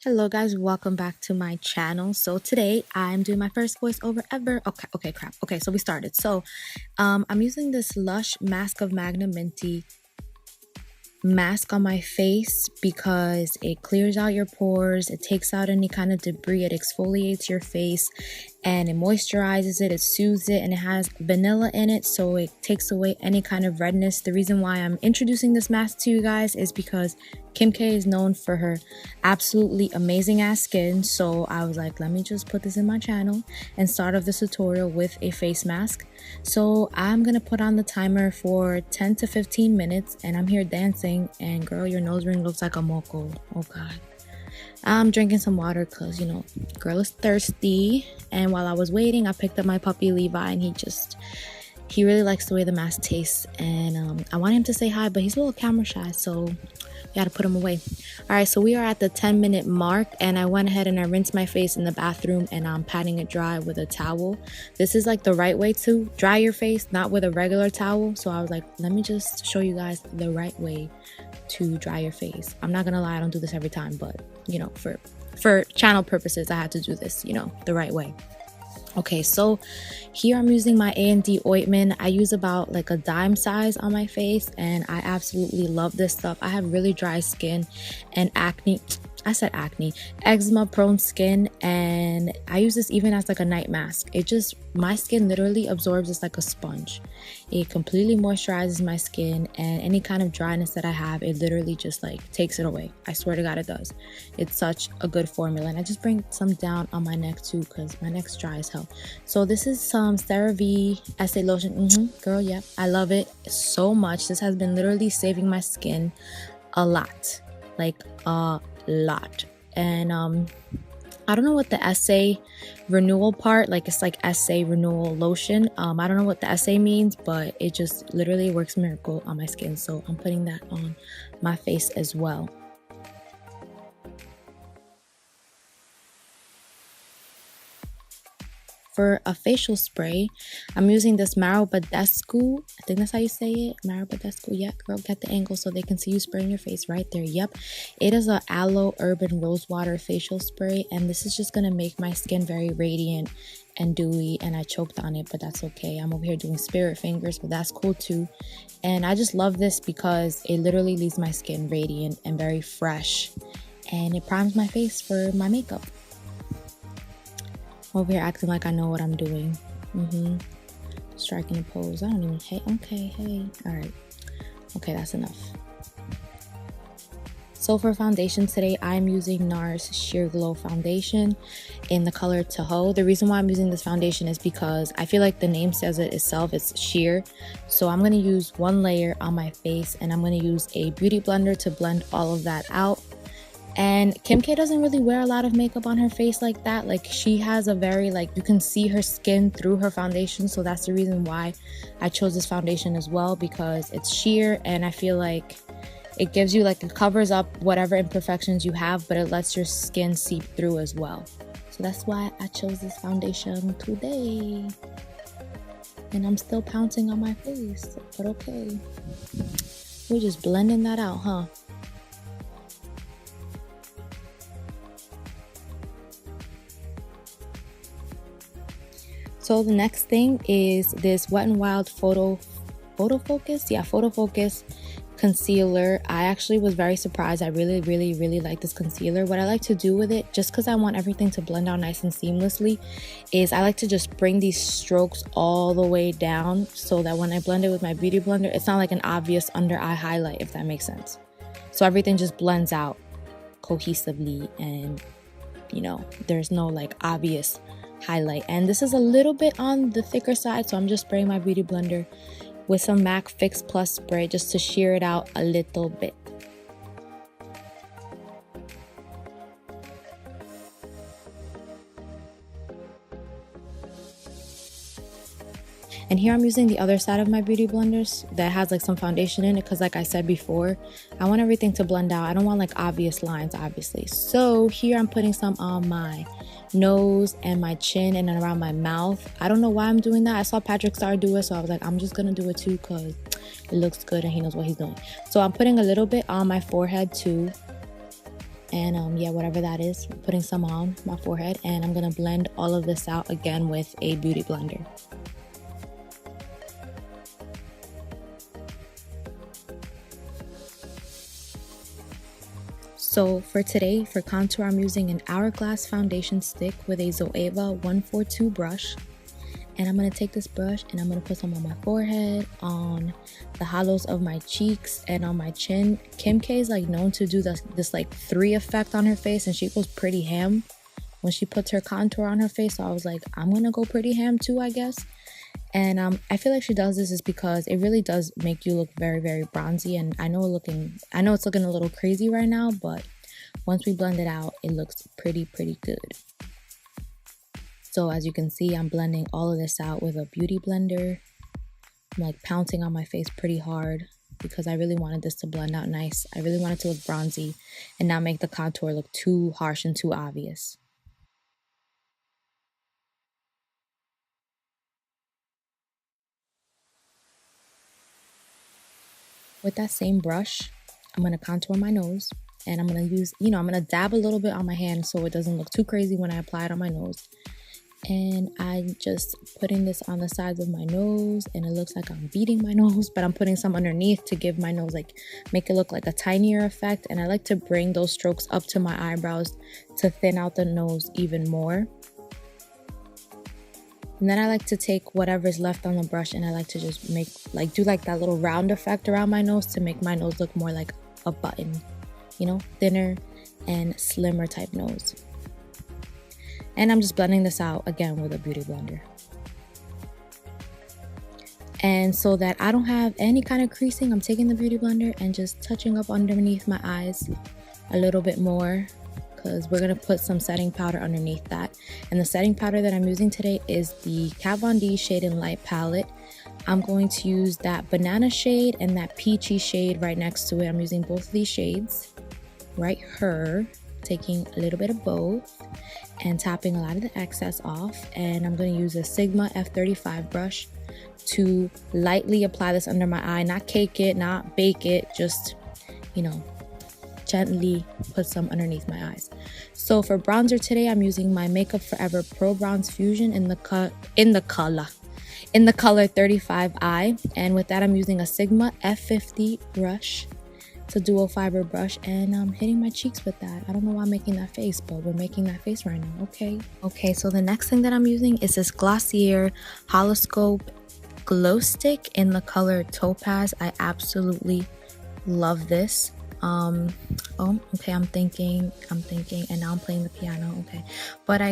Hello guys, welcome back to my channel. So today I'm doing my first voiceover ever. Okay, crap. Okay, so we started. I'm using this Lush Mask of Magnaminty mask on my face because it clears out your pores, it takes out any kind of debris, it exfoliates your face, and it moisturizes it, it soothes it, and it has vanilla in it, so it takes away any kind of redness. The reason why I'm introducing this mask to you guys is because Kim K is known for her absolutely amazing ass skin, so I was like, let me just put this in my channel and start off this tutorial with a face mask. So I'm gonna put on the timer for 10 to 15 minutes, and I'm here dancing, and girl, your nose ring looks like a moco. Oh god. I'm drinking some water because, you know, girl is thirsty. And while I was waiting, I picked up my puppy Levi, and he really likes the way the mask tastes. And I want him to say hi, but he's a little camera shy, so we gotta put him away. All right, so we are at the 10-minute mark, and I went ahead and I rinsed my face in the bathroom, and I'm patting it dry with a towel. This is like the right way to dry your face, not with a regular towel. So I was like, let me just show you guys the right way to dry your face. I'm not gonna lie, I don't do this every time, but you know, for channel purposes, I had to do this, you know, the right way. Okay, so here I'm using my A&D ointment. I use about like a dime size on my face, and I absolutely love this stuff. I have really dry skin and eczema prone skin, and I use this even as like a night mask. My skin literally absorbs this like a sponge. It completely moisturizes my skin, and any kind of dryness that I have, it literally just like takes it away. I swear to God, it does. It's such a good formula, and I just bring some down on my neck too because my neck's dry as hell. So this is some Cerave Essay Lotion. Girl, yeah, I love it so much. This has been literally saving my skin a lot, like a lot. And I don't know what the essay renewal part, like it's like essay renewal lotion. I don't know what the essay means, but it just literally works miracle on my skin. So I'm putting that on my face as well. For a facial spray, I'm using this Badescu. I think that's how you say it. Badescu. Yeah, girl, get the angle so they can see you spraying your face right there. Yep. It is a aloe urban rosewater facial spray, and this is just gonna make my skin very radiant and dewy, and I choked on it, but that's okay. I'm over here doing spirit fingers, but that's cool too. And I just love this because it literally leaves my skin radiant and very fresh, and it primes my face for my makeup. Over here acting like I know what I'm doing. Striking a pose. I don't even, hey, okay, hey. All right. Okay, that's enough. So for foundation today, I'm using NARS Sheer Glow Foundation in the color Tahoe. The reason why I'm using this foundation is because I feel like the name says it itself, it's sheer. So I'm gonna use one layer on my face, and I'm gonna use a beauty blender to blend all of that out. And Kim K doesn't really wear a lot of makeup on her face like that. Like, she has a very, like, you can see her skin through her foundation. So that's the reason why I chose this foundation as well, because it's sheer, and I feel like it gives you, like, it covers up whatever imperfections you have, but it lets your skin seep through as well. So that's why I chose this foundation today. And I'm still pouncing on my face, but okay. We're just blending that out, huh? So the next thing is this Wet n Wild Photofocus. Yeah, Photofocus concealer. I actually was very surprised. I really like this concealer. What I like to do with it, just because I want everything to blend out nice and seamlessly, is I like to just bring these strokes all the way down so that when I blend it with my beauty blender, it's not like an obvious under eye highlight, if that makes sense. So everything just blends out cohesively, and you know, there's no like obvious highlight. And this is a little bit on the thicker side, so I'm just spraying my beauty blender with some MAC Fix Plus spray just to sheer it out a little bit. And here I'm using the other side of my beauty blenders that has like some foundation in it, because like I said before, I want everything to blend out. I don't want like obvious lines, obviously. So here I'm putting some on my nose and my chin and then around my mouth. I don't know why I'm doing that. I saw Patrick Star do it, so I was like, I'm just gonna do it too because it looks good and he knows what he's doing. So I'm putting a little bit on my forehead too. And yeah, whatever that is, putting some on my forehead, and I'm gonna blend all of this out again with a beauty blender. So for today, for contour, I'm using an Hourglass foundation stick with a Zoeva 142 brush. And I'm going to take this brush and I'm going to put some on my forehead, on the hollows of my cheeks, and on my chin. Kim K is like known to do this like 3 effect on her face, and she goes pretty ham when she puts her contour on her face. So I was like, I'm going to go pretty ham too, I guess. And I feel like she does this is because it really does make you look very, very bronzy. And I know it's looking a little crazy right now, but once we blend it out, it looks pretty good. So as you can see, I'm blending all of this out with a beauty blender. I'm like pouncing on my face pretty hard because I really wanted this to blend out nice. I really wanted to look bronzy and not make the contour look too harsh and too obvious. With that same brush, I'm going to contour my nose, and I'm going to use, I'm going to dab a little bit on my hand so it doesn't look too crazy when I apply it on my nose. And I'm just putting this on the sides of my nose, and it looks like I'm beating my nose, but I'm putting some underneath to give my nose, like, make it look like a tinier effect. And I like to bring those strokes up to my eyebrows to thin out the nose even more. And then I like to take whatever's left on the brush, and I like to just do like that little round effect around my nose to make my nose look more like a button, thinner and slimmer type nose. And I'm just blending this out again with a beauty blender. And so that I don't have any kind of creasing, I'm taking the beauty blender and just touching up underneath my eyes a little bit more, because we're going to put some setting powder underneath that. And the setting powder that I'm using today is the Kat Von D Shade and Light palette. I'm going to use that banana shade and that peachy shade right next to it. I'm using both of these shades right here, taking a little bit of both and tapping a lot of the excess off. And I'm going to use a Sigma F35 brush to lightly apply this under my eye, not cake it, not bake it, just, gently put some underneath my eyes. So for bronzer today, I'm using my Makeup Forever Pro Bronze Fusion in the color 35i, and with that I'm using a Sigma F50 brush. It's a dual fiber brush, and I'm hitting my cheeks with that. I don't know why I'm making that face, but we're making that face right now. Okay, so the next thing that I'm using is this Glossier Haloscope glow stick in the color Topaz. I absolutely love this. Okay, I'm thinking, and now I'm playing the piano. Okay, but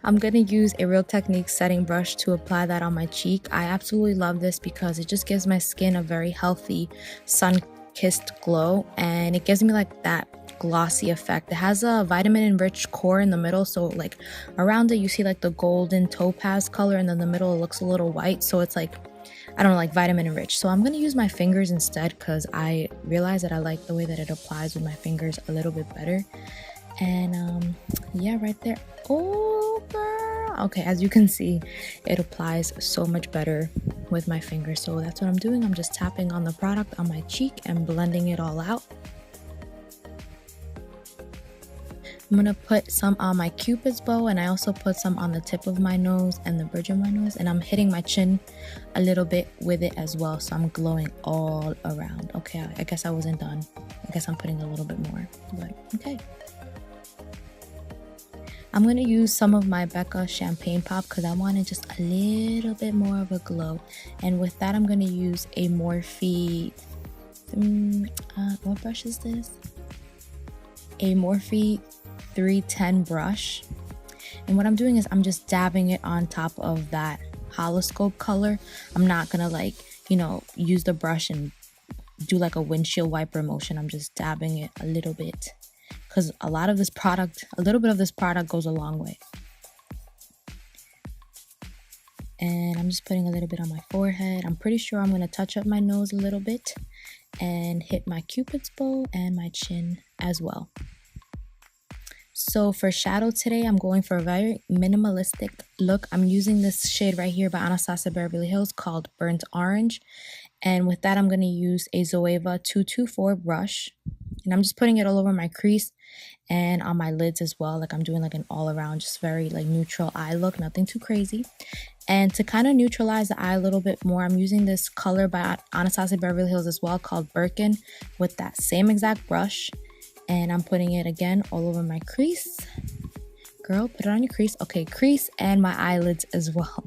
I'm gonna use a Real Techniques setting brush to apply that on my cheek. I absolutely love this because it just gives my skin a very healthy, sun-kissed glow, and it gives me like that glossy effect. It has a vitamin enriched core in the middle, so like around it you see like the golden topaz color, and then the middle it looks a little white, so it's like, I don't know, like vitamin enriched. So I'm going to use my fingers instead, because I realize that I like the way that it applies with my fingers a little bit better. And yeah, right there. Oh girl. Okay, as you can see, it applies so much better with my fingers. So that's what I'm doing. I'm just tapping on the product on my cheek and blending it all out. I'm going to put some on my Cupid's bow, and I also put some on the tip of my nose and the bridge of my nose, and I'm hitting my chin a little bit with it as well, so I'm glowing all around. Okay, I guess I wasn't done. I guess I'm putting a little bit more, but okay. I'm going to use some of my Becca Champagne Pop because I wanted just a little bit more of a glow, and with that I'm going to use a Morphe, what brush is this? A Morphe 310 brush, and what I'm doing is I'm just dabbing it on top of that Haloscope color. I'm not gonna like use the brush and do like a windshield wiper motion. I'm just dabbing it a little bit, because a little bit of this product goes a long way. And I'm just putting a little bit on my forehead. I'm pretty sure I'm gonna touch up my nose a little bit and hit my Cupid's bow and my chin as well. So for shadow today, I'm going for a very minimalistic look. I'm using this shade right here by Anastasia Beverly Hills called Burnt Orange. And with that, I'm going to use a Zoeva 224 brush. And I'm just putting it all over my crease and on my lids as well. Like I'm doing like an all around, just very like neutral eye look, nothing too crazy. And to kind of neutralize the eye a little bit more, I'm using this color by Anastasia Beverly Hills as well called Birkin with that same exact brush. And I'm putting it again all over my crease. Girl, put it on your crease. Okay, crease and my eyelids as well.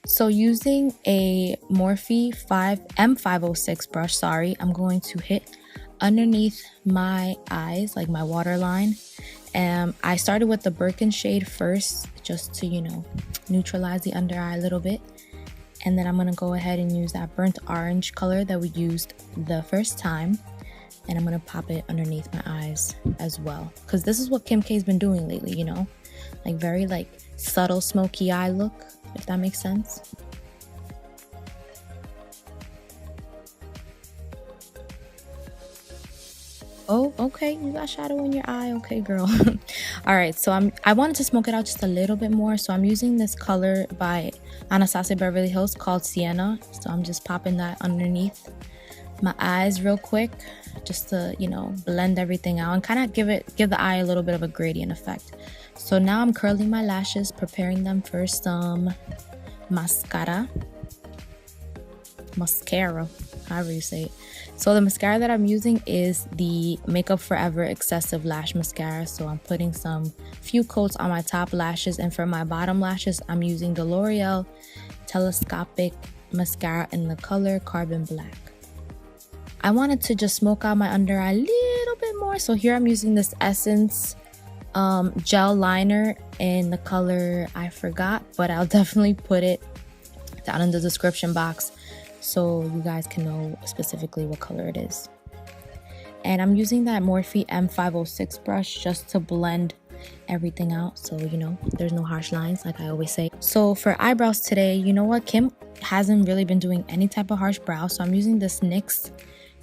So using a Morphe M506 brush, I'm going to hit underneath my eyes, like my waterline. I started with the Birkin shade first, just to, you know, neutralize the under eye a little bit. And then I'm going to go ahead and use that burnt orange color that we used the first time. And I'm going to pop it underneath my eyes as well. Because this is what Kim K's been doing lately, you know? Like very like subtle smoky eye look, if that makes sense. Oh, okay, you got shadow in your eye. Okay, girl. All right, so I wanted to smoke it out just a little bit more, so I'm using this color by Anastasia Beverly Hills called Sienna. So I'm just popping that underneath my eyes real quick, just to, you know, blend everything out and kind of give the eye a little bit of a gradient effect. So now I'm curling my lashes, preparing them for some mascara, however you say it. So the mascara that I'm using is the Makeup Forever Excessive Lash Mascara. So I'm putting some few coats on my top lashes, and for my bottom lashes I'm using the L'Oreal Telescopic Mascara in the color Carbon Black. I wanted to just smoke out my under eye a little bit more, so here I'm using this Essence gel liner in the color I forgot, but I'll definitely put it down in the description box so you guys can know specifically what color it is. And I'm using that Morphe M506 brush just to blend everything out, so you know there's no harsh lines, like I always say. So for eyebrows today, you know what, Kim hasn't really been doing any type of harsh brow, so I'm using this NYX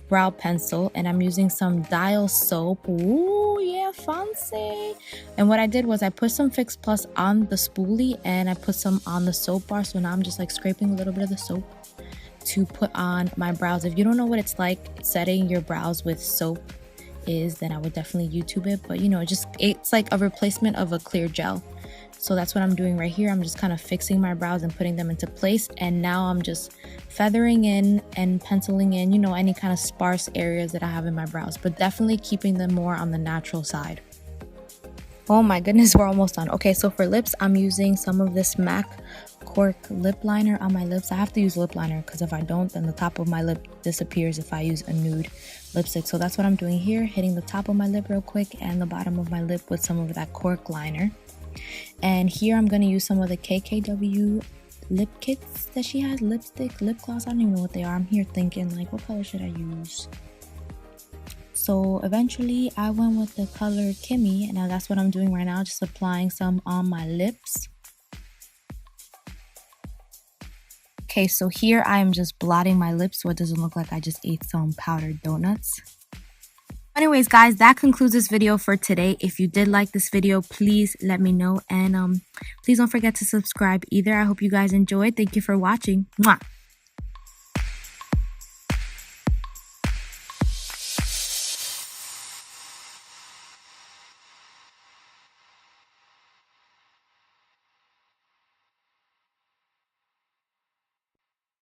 brow pencil, and I'm using some Dial soap. Ooh, yeah, fancy. And what I did was I put some Fix Plus on the spoolie and I put some on the soap bar, so now I'm just like scraping a little bit of the soap to put on my brows. If you don't know what it's like setting your brows with soap is, then I would definitely YouTube it, but you know, it's like a replacement of a clear gel. So that's what I'm doing right here. I'm just kind of fixing my brows and putting them into place, and now I'm just feathering in and penciling in, you know, any kind of sparse areas that I have in my brows, but definitely keeping them more on the natural side. Oh my goodness, we're almost done. Okay, so for lips, I'm using some of this MAC Cork lip liner on my lips. I have to use lip liner because if I don't, then the top of my lip disappears if I use a nude lipstick. So that's what I'm doing here, hitting the top of my lip real quick and the bottom of my lip with some of that Cork liner. And here I'm going to use some of the KKW lip kits that she has, lipstick, lip gloss, I don't even know what they are. I'm here thinking like, what color should I use? So eventually I went with the color Kimmy, and now that's what I'm doing right now, just applying some on my lips. Okay, so here I am just blotting my lips so it doesn't look like I just ate some powdered donuts. Anyways, guys, that concludes this video for today. If you did like this video, please let me know, and please don't forget to subscribe either. I hope you guys enjoyed. Thank you for watching. Mwah!